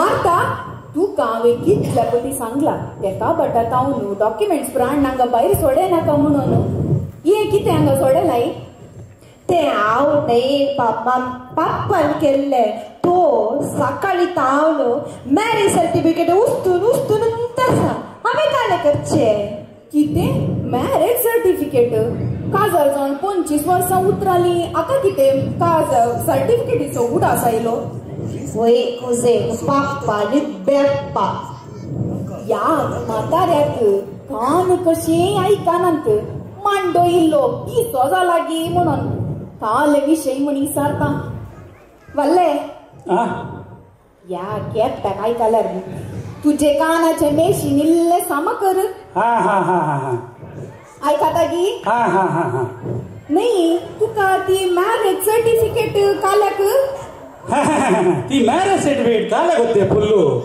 मारता तू कावे कितल्या पती सांगला तेका बटात हांव डॉक्युमेंट्स प्राण नांगा भायर सोडे नाका म्हणून ये कितें हांगा सोडलाय ते हांव न्ही पाप्पान केल्ले तो सकाळी हांव मॅरेज सर्टिफिकेट उस्तून तसा हांवें काय करचे कितें मॅरेज सर्टिफिकेट काजळ जावन 25 वर्सां उतराली आका कितें काजळ सर्टिफिकेटीचो उडास आयलो वय कुजे पाप्पा आनी बेप्पा या म्हाताऱ्याक कान कशें आयकानांत मांडो इल्लो पिसो जाला गी म्हणून काल विशय म्हणी सारता वल्ले या केप्याक आयकल्यार तुजे कानाचे मेशीन इल्ले साम कर आयकाता गी नाही तुका ती मॅरेज सर्टिफिकेट काल्याक ती मॅरेज सर्टिफिकेट काल्याक होते फुल्लू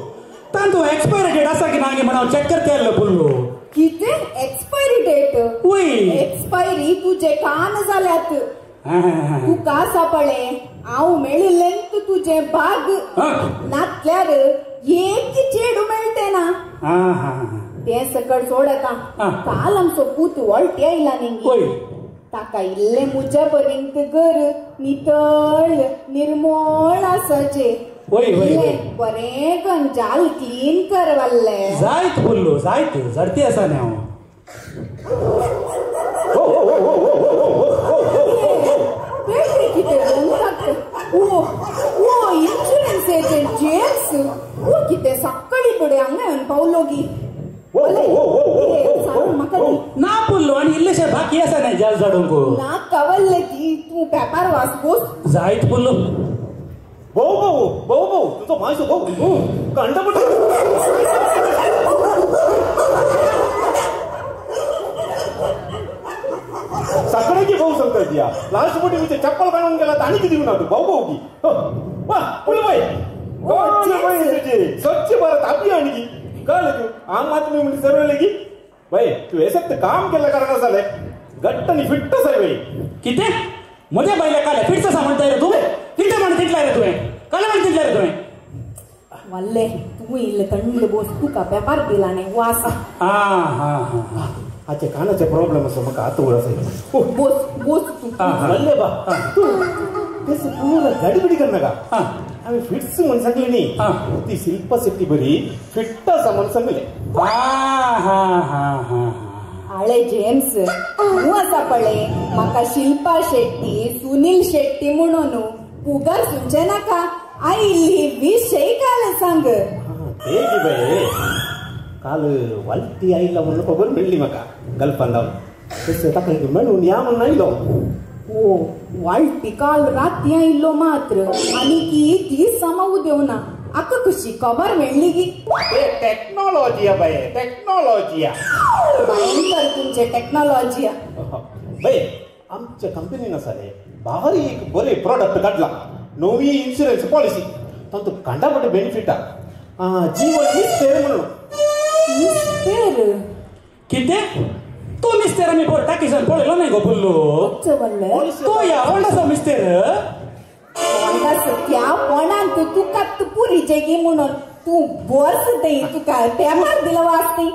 तांतू एक्सपायरी डेट आसा की ना म्हणून चेक करते फुल्लू कितें एक्सपायरी डेट एक्सपायरी तुजे कान जाल्यात तुका सापळे हांव मेळिल्लें तुझे भाग नातल्यार एक चेडू मेळटे ना ते सकट सोडता काल आमचो पूत वळटी आयला न्ही ताका इल्ले मुज्या पर्यंत घर नितळ निर्मळ आसाचे बरें गंजाल क्लीन करवाल्ले जायत बोललो जायत जडती आसा न्ही इन्शुरन्स एजंट जेम्स कितें सकाळी फुडें हांगा पावलो गी ना पुल्लो आनी इल्लेशे बाकी आसा न्ही जाल जाडूंक ना कवल्ले की तूं पेपर वाचतोस जायत पुल्लो भाऊ तुझा मायसो भाऊ कंडपट सगळ्याची भाऊ सांगता या लास्ट मोठी मी चप्पल काढून गेला आणि किती घेऊन आलो भाऊ की स्वच्छ भारत अभियान की कळलं तू आम आदमी म्हणजे सर्व की भाई तू हे सत्य काम केलं कारण झालंय घट्ट आणि फिट्टच आहे भाई किती मध्ये बाईला काल फिटचा म्हणताय रे तू तिथे म्हण तिथलाय रे तुम्ही काल म्हण तिथलाय रे तुम्ही वल्ले तू इल्ले तंड बोस तू का पेपर दिला नाही वासा आजच्या कानाचे प्रॉब्लेम असं मग आता उडायचं बोस तू वल्ले बा तू तेच पूर्ण गडबडी कर नका आम्ही फिट्स म्हणून सांगले नाही ती शिल्पा शेट्टी बरी फिट्ट असा म्हणून सांगले आळे जेम्स तू असा पळे माका शिल्पा शेट्टी सुनील शेट्टी म्हणून पुगर सुचे नाका आईली विषय काल सांग हे की बाई काल वालती आईला म्हणून खबर मिळली म्हाका गल्फान जाऊन तसं ताका म्हणून या म्हणून आयलो ओ वाळटी काल राती आयलो मात्र आणि की ती समावू देऊ ना आका कशी खबर मेळली की टेक्नॉलॉजी बाई टेक्नॉलॉजी भयंकर तुमचे टेक्नॉलॉजी बाई आमच्या कंपनीनं साले भारी एक बरे प्रोडक्ट काढला नवी इन्शुरन्स पॉलिसी तो कांडापटे बेनिफिट जीवन मिस्टेर म्हणून मिस्टेर किती तो मिस्टेर आम्ही पोर टाकीसन पळयलो नाही गो पुल्लो तो या व्हडलासो मिस्टेर त्या पोणांत तुका पुरी जेगी म्हणून तू बोर्स दे तुका पेपर दिला वाचते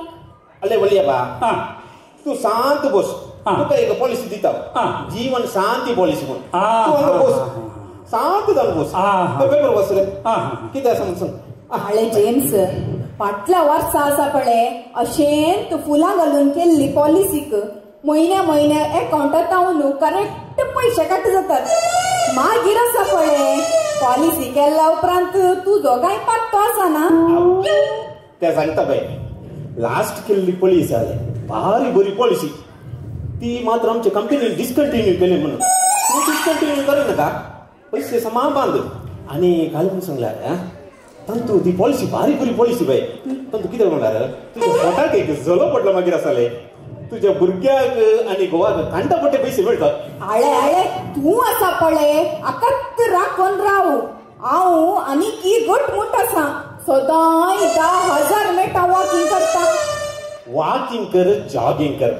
अले वलिया बा तू शांत बस तुका एक पॉलिसी दिता जीवन शांती पॉलिसी म्हणून तू हांगा बस शांत जावन बस पेपर वाचले कितें आसा म्हणून आळे जेम्स फाटल्या वर्सा आसा पळय अशेंत फुलां घालून केल्ली पॉलिसीक म्हयन्या अकाउंटांत हांव करेक्ट पयशे काट जातात मागीर आसा पळय पॉलिसी केल्या उपरांत तुजो कांय पत्तो आसा ना ते सांगता बाई लास्ट केल्ली पॉलिसी जाले भारी बरी पॉलिसी ती मात्र आमच्या कंपनीन डिस्कंटिन्यू केली म्हणून तू डिस्कंटिन्यू करे नाका पैसे समा बांध आणि काल म्हणून सांगल्यार तंतू ती पॉलिसी भारी बरी पॉलिसी बाई तंतू कितें म्हणल्यार तुज्या पोटाक एक झलो पडलो मागीर आसले तुझ्या भुरग्याक आणि गोवाक कांटापट्टे पैसे मिळतात आळे तू आसा पळय आकात राखून राव हांव आनी की घटमूट आसा सदांय 10,000 मीटर वॉकिंग करता वॉकिंग कर जॉगिंग कर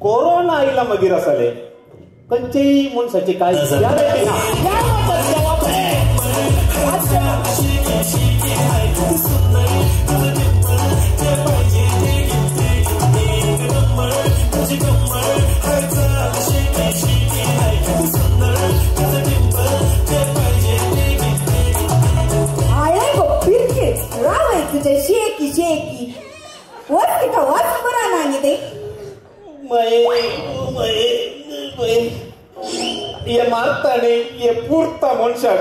कोरोना आयला मागीर आसले खंयच्याय मनशाची कांय गॅरंटी ना ये मारताने ये पुरता मनशाक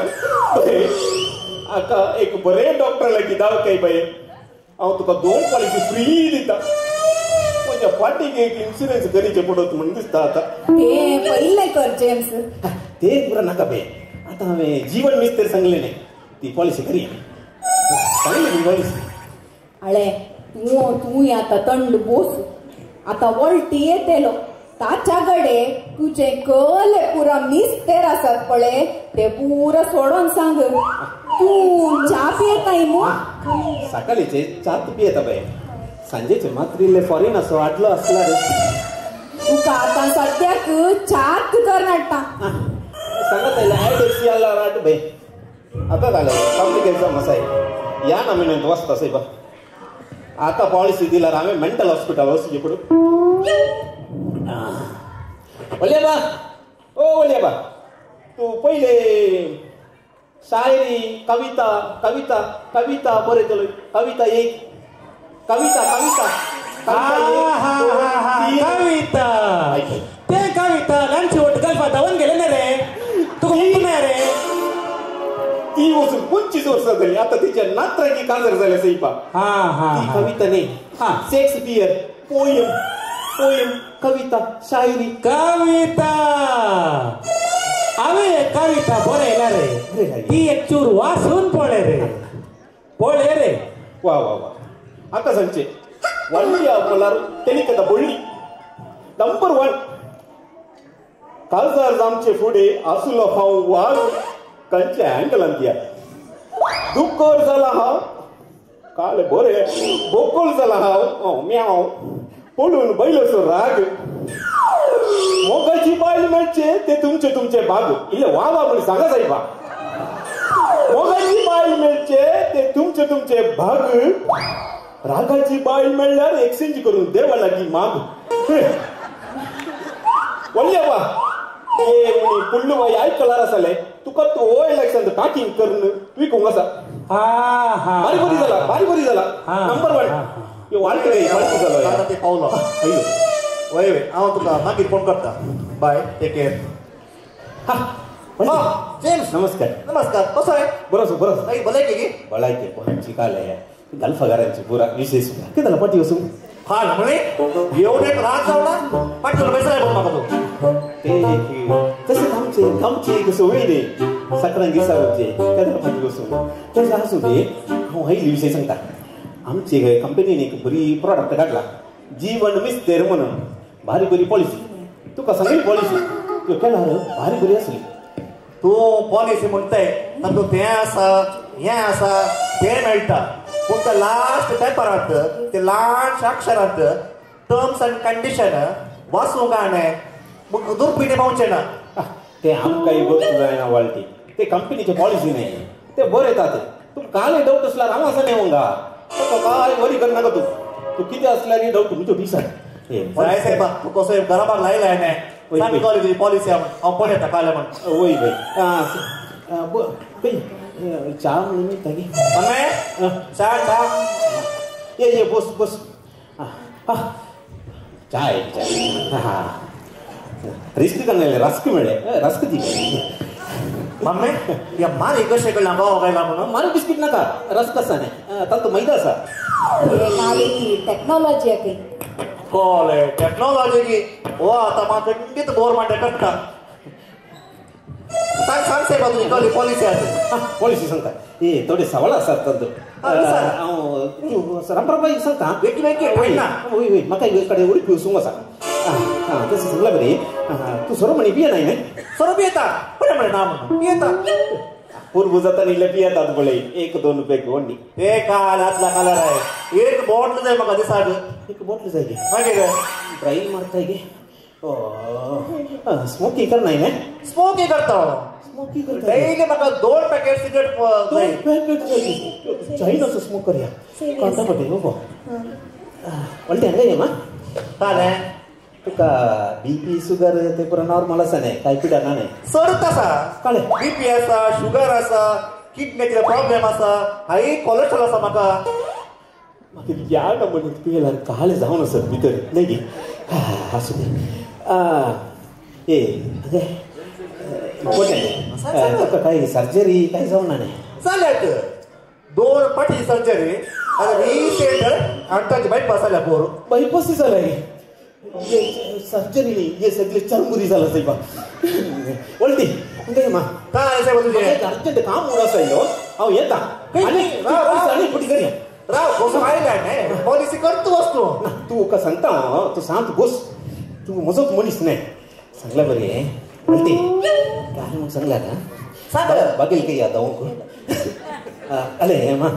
आका एक बरे डॉक्टर लागी दाव काय बाय हांव तुका 2 पॉलिसी फ्री दिता म्हज्या फाटीक एक इन्शुरन्स करीचे पडत म्हण दिसता आता ते पहिले कर जेम्स ते बरं नाका बे आता हांवें जीवन मिस्तर सांगले नाही ती पॉलिसी करी सांगली पॉलिसी अळे तू आता थंड बोस आता वळटी येतेलो ताच्याकडे तुझे कले पुरा मिस्तेर आसात पळे ते पुरा सोडून सांग तू चा पियेताय मग सकाळीचे चात पियेता बाय सांजेचे मात्रिल्ले फॉरेन असो आटलो असला रे तुका आता सद्याक चात कर नाटा सांगत आयला आयडेक्सी आला वाट बाय आता झालं कॉम्प्लिकेशन असं आहे या नमिनेंत वस्ता साहेब आता पॉलिसी दिल्यार हांवें मेंटल हॉस्पिटल वचचें पडून ओल्या बा ओ ओल्या बा तू पहिले शायरी कविता कविता कविता बरयतलो कविता एक कविता कविता कविता ते कविता लंच वोट गल्फा धावून गेले ना रे तू नाही रे ती वचून 25 वर्सां झाली आता तिच्या नात्राची काजर झाल्या सईपा ती कविता नाही शेक्सपियर पोयम पोयम कविता शायरी कविता अवे कविता बरयला रे ती एक चूर वाचून पळे रे वा वा वा आता सांगचे वल्ली बोलार तेलिकता बोळली नंबर 1 काळजार आमचे फुडे आसुलो हांव वाज कंचे अँगलांत या दुःखर जाला हांव काल बरे बोकोल जाला हांव म्याव पळून बैलोसो राग मोगाची बायल मेळचे ते तुमचे तुमचे बाग इले वा वा म्हण सांगा साहेबा मोगाची बायल मेळचे ते तुमचे तुमचे भाग रागाची बायल मेळल्यार एक्सचेंज करून देवा लागी माग वल्ल्या बा ये म्हणी पुल्लू बाई आयकलार आसले तुका तो ओ इलेक्शन टाकिंग करून विकूंक आसा बारी बरी जाला नंबर 1 यो वाळटी जालो आता ते पावलो अयो वय वय हांव तुका मागीर फोन करता बाय टेक केअर जेम्स नमस्कार नमस्कार कसो आहे बरोस नाही भलायकी गे भलायकी पोहांची काले गल्फगारांची पुरा विशेष कितें जाला पाटी वचून हा म्हणे एवढे रात जावला पाठवलं पैसा आहे म्हाका तू ते तसेच आमचे एक सवय रे सकाळी दिसावचे केन्ना पाटी वचून तें आसूं दे हांव हैली विशय सांगता आमचे कंपनीन एक बरी प्रॉडक्ट काडला जीवन मिस्तेर म्हणून भारी बरी पॉलिसी तुका सांगली पॉलिसी त्यो केल्यार भारी बरी आसली तू पॉलिसी म्हणताय तातूंत तें आसा हें आसा तें मेळटा पूण त्या लास्ट पेपरांत ते ल्हानशा अक्षरांत टर्म्स अँड कंडिशन वाचूंक गाणे मग दुर्पिणी पावचे ना ते आमकांय गोष्ट जायना वाळटी ते कंपनीचे पॉलिसी नाही ते बरें येता ते तुका काल डावट असल्यार हांव आसा न्ही मंगा तुका काय वरी करनाका तूं कितें असल्यार डावट तुमचो दिसात जाय साहेबा तू कसो गराबाक लायला न्ही सांग तुजी पॉलिसी हांव पण येता काल म्हण वय वय चा म्हणून तागे चा ये बस चाय रिस्क करणे रस्क मेळे रस्क दी मम्मी या मारी कशे कडला गाव गायला म्हणून मारी बिस्किट नाका रस्क आसा न्ही तातूंत मैदा आसा टेक्नॉलॉजी आहे कॉले टेक्नॉलॉजी की हो आता म्हाका खंडीत गव्हर्मेंट करता सांग साहेबा तुजी कसली पॉलिसी आसा पॉलिसी सांगता ए थोडे सवाल आसात हांव तूं रामराबाई सांगता वेकी पडना वय म्हाका एक कडेन उडीक वचूंक आसा तशें सांगला बरे तूं सोरो म्हणी पियेनाय न्ही सोरो पियेता पण ना म्हणून पियेता पूर्व जाता न्ही पियेतात पळय 1-2 रुपयाक व्हडली ते काल आतला कलर आहे एक बॉटल जाय म्हाका दिसाक एक बॉटल जाय गे मागीर ड्राईंग मारताय गे स्मोकिंग करनाय न्ही स्मोकिंग करता मग कितें करता डेली म्हाका 2 पॅकेट सिगरेट चायनाचो स्मोक करया कांता पटे गो वळटे हांगा मा तालें तुका बीपी शुगर ते पुरो नॉर्मल आसा न्ही कांय पिड्यार ना न्ही चडत आसा कळ्ळें बीपी आसा शुगर आसा किडनीचे प्रॉब्लेम आसा हाय कोलेस्ट्रॉल आसा म्हाका म्हाका या नंबर पियेल्यार काळें जावन आसा भितर न्ही गे आसूं दे इम्पॉर्टंट तुका काय सर्जरी काय जावं ना न्ही जाल्यात 2 पाटी सर्जरी आनी 20 सेंटर आनी ताचे बायपास जाल्या पोर बायपास जाला हे सर्जरी न्ही हे सगळे चरमुरी जाला सायबा वळटी म्हणजे मा काय साहेब तुझे अर्जंट काम म्हणून आसा ह्यो हांव येता आनी फुटी करया राव कसं आयल्या न्ही पॉलिसी करता वस्तू तू का सांगता तू सांग बस तू म्हजोच मनीस न्ही सांगला बरे वळटी काय मग सांगला का सांग बागेल काही आता अले मा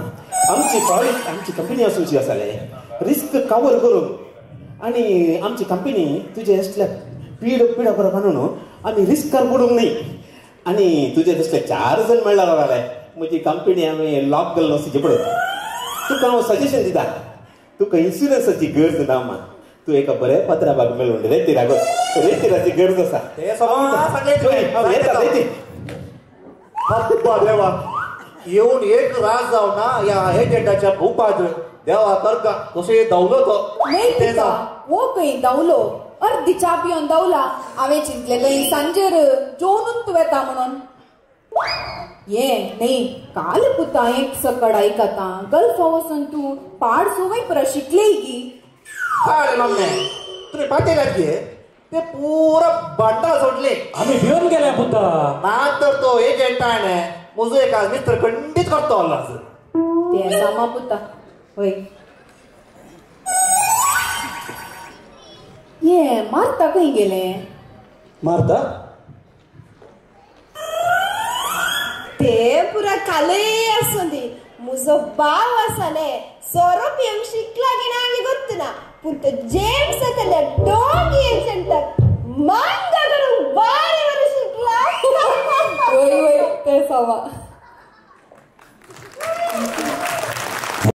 आमची कंपनी आसूची आसाले रिस्क कवर करून आणि आमची कंपनी तुजे असल्या पिढा बरं म्हणून आम्ही रिस्कार पडूंक न्ही आणि तुजे तसले 4 जण मेळ्ळा जाल्यार म्हजी कंपनी आमी लॉक केल्लो आसा पळय तुका हांव सजेशन दिता तुका इन्शुरन्साची गरज ना मा तू एका बऱ्या पत्राबाग मेळून रेतीराची गरज आसा ते सगळं देवा येऊन एक रास जाऊ ना या एजंटाच्या भूपात देवा करता कसे धावलो तो वो खंय धावलो अर्दी च्या पिवन धावला हांवें चिंतलेलें सांजेर जेवणूच तूं येता म्हणून ये न्ही काल पुता एक सकड आयकता गल्फा वचून तूं पाड सुवय पुरा शिकले की काय मम्मी तुम्ही पाटेलात घे ते पुरं भांडा सोडले आम्ही भिवून गेल्या पुता ना तर तो एजंटाने म्हजो एक मित्र खंडीत करतो आलाच ते सामा पुता होय ये मारता खंय गेले मारता ते पुरा काले आसूं दी म्हजो भाव आसाले सोरोपियम शिकला की ना आनी गोत्तुना पूण तो जेम्स आताले डॉग एजंटाक मांगा करून बारी बरें शिकला वय वय ते सामा